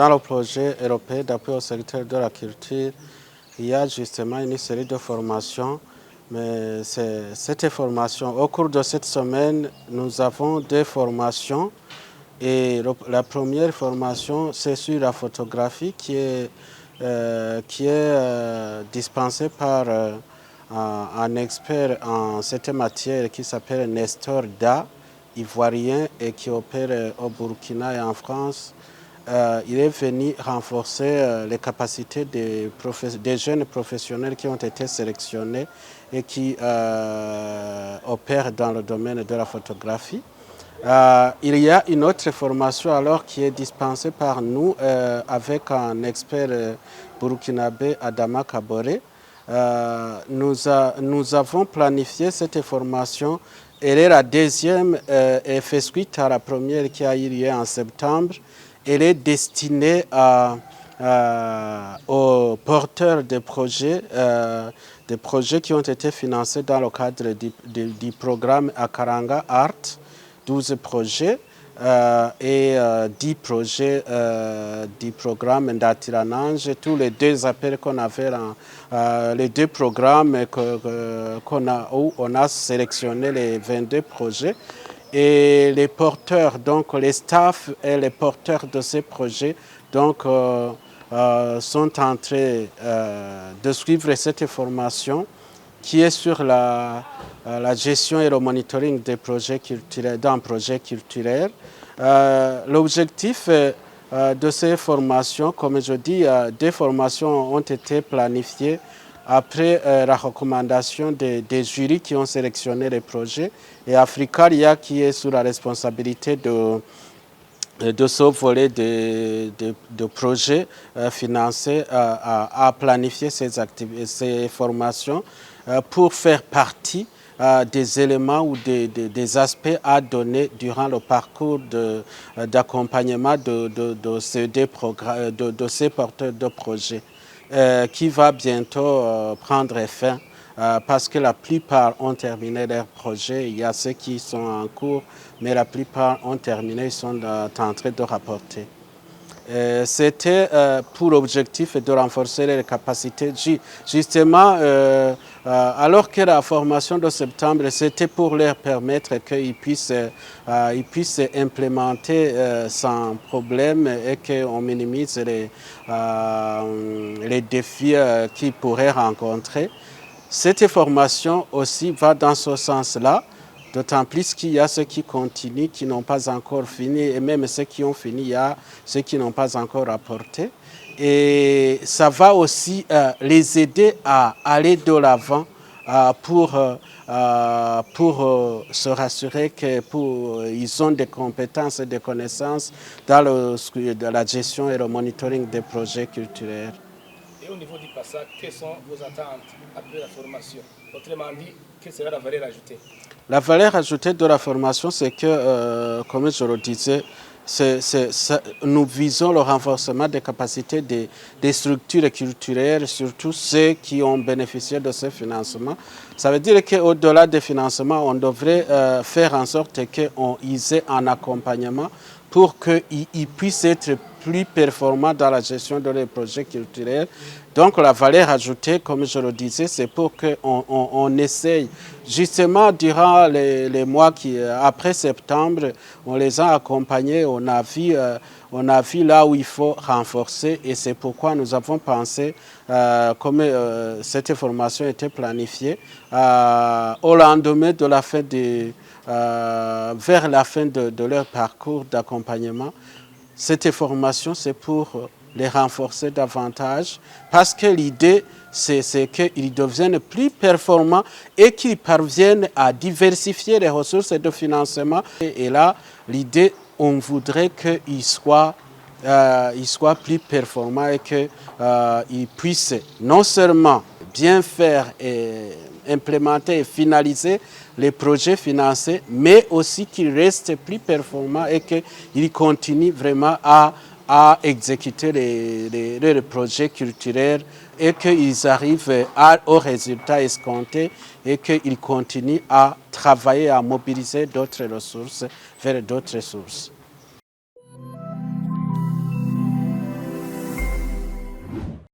dans le projet européen d'appui au secteur de la culture, il y a justement une série de formations. Mais cette formation, au cours de cette semaine, nous avons deux formations. Et la première formation, c'est sur la photographie qui est dispensée par un expert en cette matière qui s'appelle Nestor Da, ivoirien et qui opère au Burkina et en France. Il est venu renforcer les capacités des jeunes professionnels qui ont été sélectionnés et qui opèrent dans le domaine de la photographie. Il y a une autre formation alors qui est dispensée par nous avec un expert burkinabé, Adama Kabore. Nous avons planifié cette formation. Elle est la deuxième et fait suite à la première qui a eu lieu en septembre. Elle est destinée aux porteurs de projets qui ont été financés dans le cadre du programme Akaranga Art, 12 projets et 10 projets du programme d'Atiranange. Tous les deux appels qu'on avait, les deux programmes où on a sélectionné les 22 projets. Et les porteurs, donc les staffs et les porteurs de ces projets donc, sont en train de suivre cette formation qui est sur la gestion et le monitoring des projets culturels, d'un projet culturel. L'objectif de ces formations, comme je dis, des formations ont été planifiées après la recommandation des jurys qui ont sélectionné les projets, et Africaria qui est sous la responsabilité de ce volet de projets financés à planifier ces formations pour faire partie des éléments ou des aspects à donner durant le parcours d'accompagnement de ces porteurs de projets. Qui va bientôt prendre fin parce que la plupart ont terminé leurs projets. Il y a ceux qui sont en cours, mais la plupart ont terminé, ils sont en train de rapporter. C'était pour objectif de renforcer les capacités. Justement, alors que la formation de septembre, c'était pour leur permettre qu'ils puissent implémenter sans problème et qu'on minimise les défis qu'ils pourraient rencontrer. Cette formation aussi va dans ce sens-là. D'autant plus qu'il y a ceux qui continuent, qui n'ont pas encore fini, et même ceux qui ont fini, il y a ceux qui n'ont pas encore rapporté. Et ça va aussi les aider à aller de l'avant pour se rassurer qu'ils ont des compétences et des connaissances dans la gestion et le monitoring des projets culturels. Et au niveau du passage, quelles sont vos attentes après la formation? Autrement dit, quelle sera la valeur ajoutée? La valeur ajoutée de la formation, c'est que, comme je le disais, nous visons le renforcement des capacités des structures culturelles, surtout ceux qui ont bénéficié de ce financement. Ça veut dire qu'au-delà des financements, on devrait faire en sorte qu'ils aient un accompagnement pour qu'ils puissent être plus performants dans la gestion de leurs projets culturels. Donc la valeur ajoutée, comme je le disais, c'est pour qu'on essaye, justement durant les mois après septembre, on les a accompagnés, on a vu là où il faut renforcer, et c'est pourquoi nous avons pensé, comme cette formation était planifiée, au lendemain de la fin vers la fin de leur parcours d'accompagnement. Cette formation, c'est pour les renforcer davantage, parce que l'idée, c'est qu'ils deviennent plus performants et qu'ils parviennent à diversifier les ressources de financement. Et là, l'idée, on voudrait qu'ils soient plus performants et qu'ils puissent non seulement bien faire et implémenter et finaliser les projets financés, mais aussi qu'ils restent plus performants et qu'ils continuent vraiment à exécuter les projets culturels et qu'ils arrivent aux résultats escomptés et qu'ils continuent à travailler, à mobiliser d'autres ressources vers d'autres sources.